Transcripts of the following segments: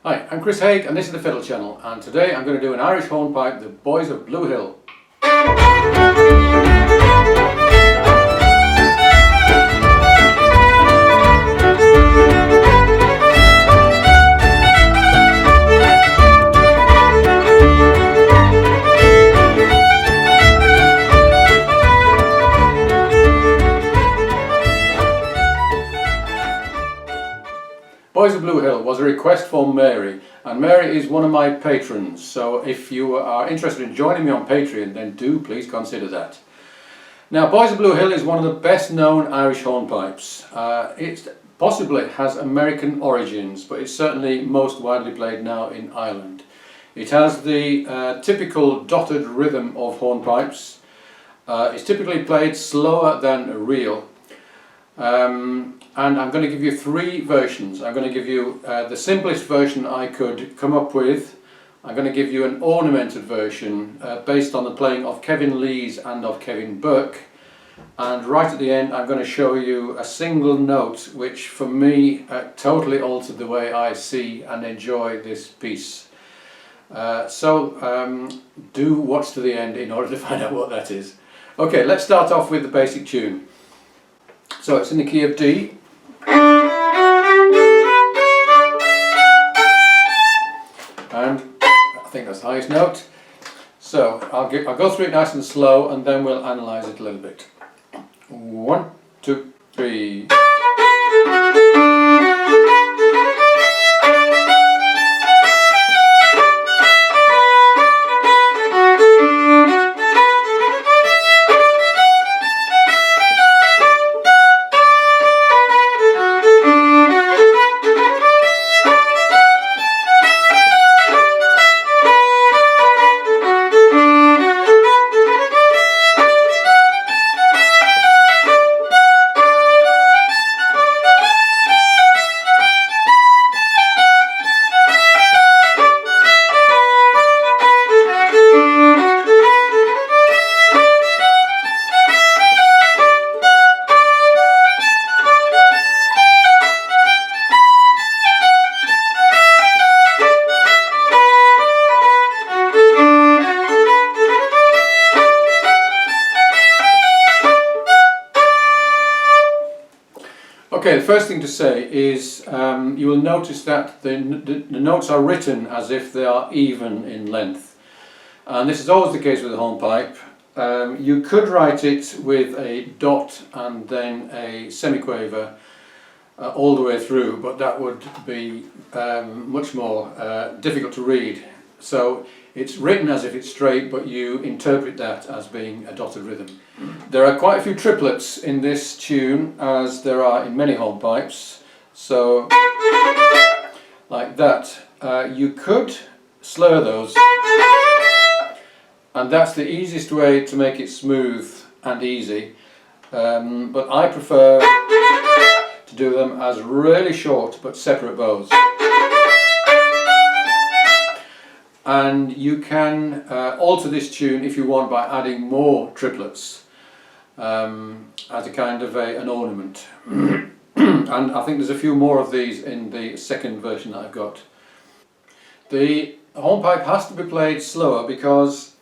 Hi, I'm Chris Haigh and this is the Fiddle channel, and today I'm going to do an Irish hornpipe, the Boys of Blue Hill. Boys of Blue Hill was a request from Mary, and Mary is one of my patrons, so if you are interested in joining me on Patreon, then do please consider that. Now, Boys of Blue Hill is one of the best known Irish hornpipes. It possibly has American origins, but it's certainly most widely played now in Ireland. It has the typical dotted rhythm of hornpipes. It's typically played slower than a reel. And I'm going to give you three versions. I'm going to give you the simplest version I could come up with. I'm going to give you an ornamented version based on the playing of Kevin Lees and of Kevin Burke. And right at the end I'm going to show you a single note which for me totally altered the way I see and enjoy this piece. So do watch to the end in order to find out what that is. Okay, let's start off with the basic tune. So it's in the key of D. And I think that's the highest note. So I'll go through it nice and slow and then we'll analyse it a little bit. 1, 2, 3. Okay, the first thing to say is you will notice that the notes are written as if they are even in length. And this is always the case with a hornpipe. You could write it with a dot and then a semiquaver all the way through, but that would be much more difficult to read. So it's written as if it's straight, but you interpret that as being a dotted rhythm. There are quite a few triplets in this tune, as there are in many hornpipes. So, like that. You could slur those, and that's the easiest way to make it smooth and easy. But I prefer to do them as really short but separate bows. And you can alter this tune if you want by adding more triplets as a kind of an ornament. And I think there's a few more of these in the second version that I've got. The hornpipe has to be played slower because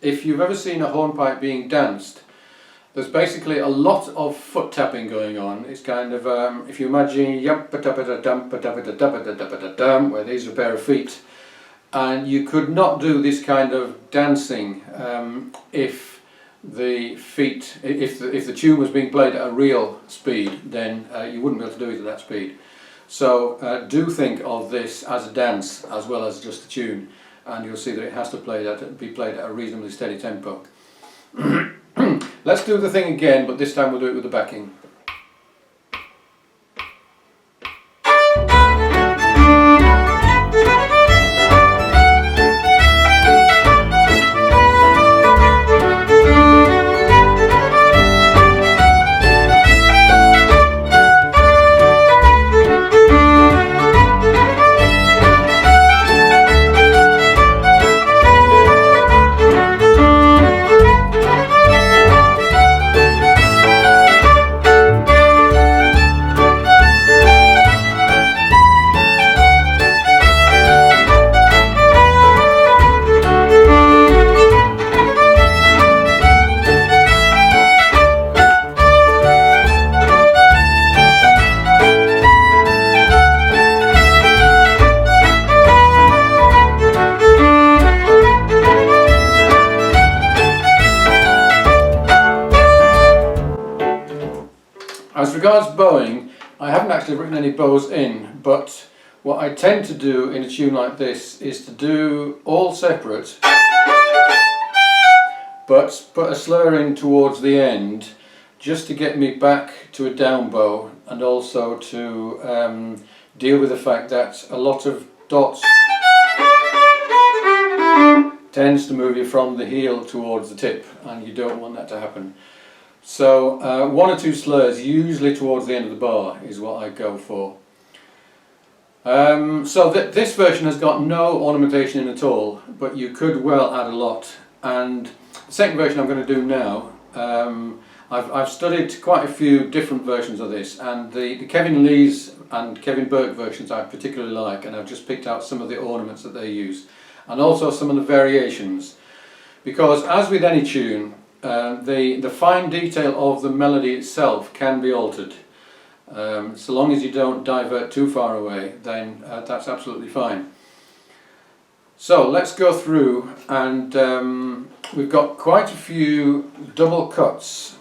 if you've ever seen a hornpipe being danced, there's basically a lot of foot tapping going on. It's kind of, if you imagine where these are a pair of feet. And you could not do this kind of dancing if the feet, if the tune was being played at a real speed, then you wouldn't be able to do it at that speed. So do think of this as a dance as well as just a tune, and you'll see that it has to be played at a reasonably steady tempo. Let's do the thing again, but this time we'll do it with the backing. regards bowing, I haven't actually written any bows in, but what I tend to do in a tune like this is to do all separate, but put a slur in towards the end just to get me back to a down bow, and also to deal with the fact that a lot of dots tends to move you from the heel towards the tip, and you don't want that to happen. So one or two slurs, usually towards the end of the bar, is what I go for. So this version has got no ornamentation in at all, but you could well add a lot. And the second version I'm going to do now, I've studied quite a few different versions of this, and the Kevin Lees and Kevin Burke versions I particularly like, and I've just picked out some of the ornaments that they use, and also some of the variations, because as with any tune, the fine detail of the melody itself can be altered. So long as you don't divert too far away, then that's absolutely fine. So let's go through, and we've got quite a few double cuts.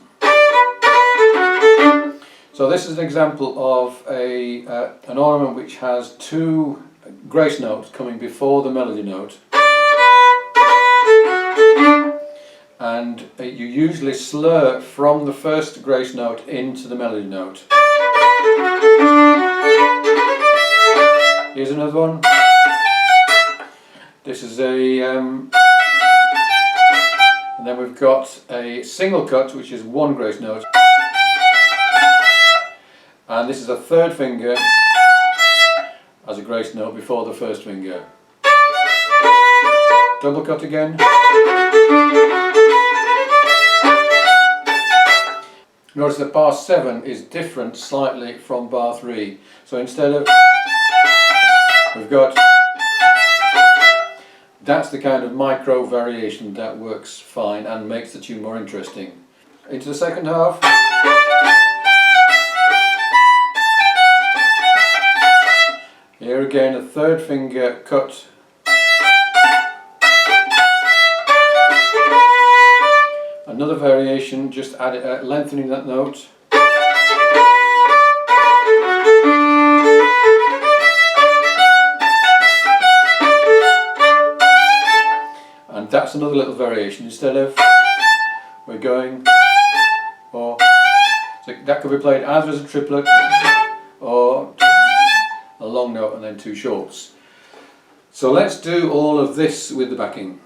So this is an example of an ornament which has two grace notes coming before the melody note, and you usually slur from the first grace note into the melody note. Here's another one. This is and then we've got a single cut which is one grace note, and this is a third finger as a grace note before the first finger. Double cut again. Notice that bar 7 is different slightly from bar 3. So instead of, we've got, that's the kind of micro variation that works fine and makes the tune more interesting. Into the second half. Here again a third finger cut. Another variation, just lengthening that note. And that's another little variation. Instead of, we're going, or, so that could be played either as a triplet or a long note and then two shorts. So let's do all of this with the backing.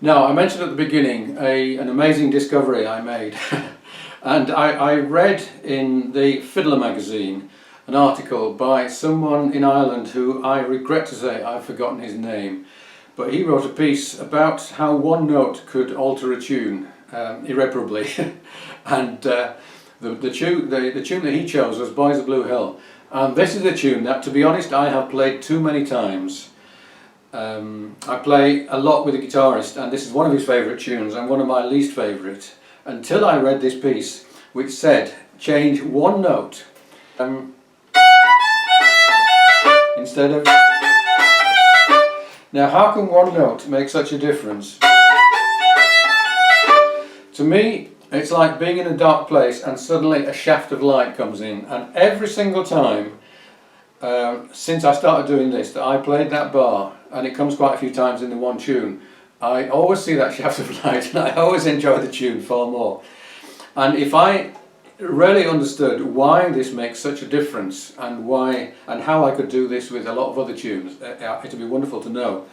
Now, I mentioned at the beginning an amazing discovery I made, and I read in the Fiddler magazine an article by someone in Ireland who I regret to say I've forgotten his name, but he wrote a piece about how one note could alter a tune irreparably, and the tune that he chose was Boys of Blue Hill, and this is a tune that, to be honest, I have played too many times. I play a lot with a guitarist, and this is one of his favourite tunes and one of my least favourite, until I read this piece which said change one note instead of. Now, how can one note make such a difference? To me, it's like being in a dark place and suddenly a shaft of light comes in, and every single time since I started doing this that I played that bar, and it comes quite a few times in the one tune, I always see that shaft of light and I always enjoy the tune far more. And if I really understood why this makes such a difference, and why and how I could do this with a lot of other tunes, it would be wonderful to know.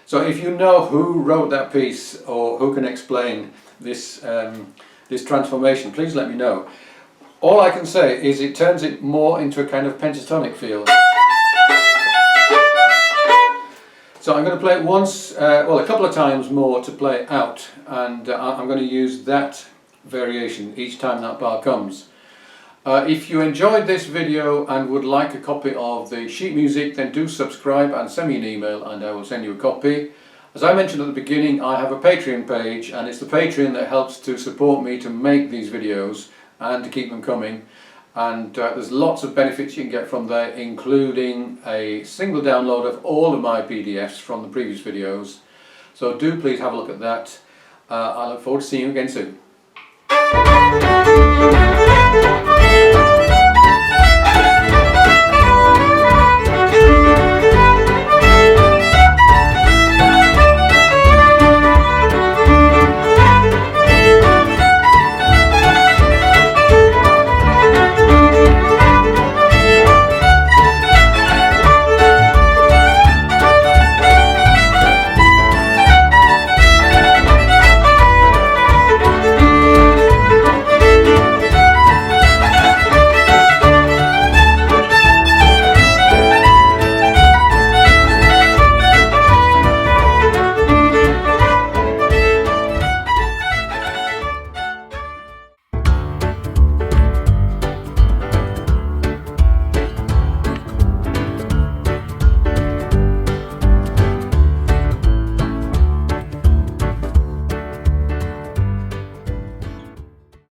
So if you know who wrote that piece, or who can explain this this transformation, please let me know. All I can say is it turns it more into a kind of pentatonic feel. So I'm going to play it once, well, a couple of times more to play it out, and I'm going to use that variation each time that bar comes. If you enjoyed this video and would like a copy of the sheet music, then do subscribe and send me an email and I will send you a copy. As I mentioned at the beginning, I have a Patreon page, and it's the Patreon that helps to support me to make these videos and to keep them coming. And there's lots of benefits you can get from there, including a single download of all of my PDFs from the previous videos. So do please have a look at that. I look forward to seeing you again soon.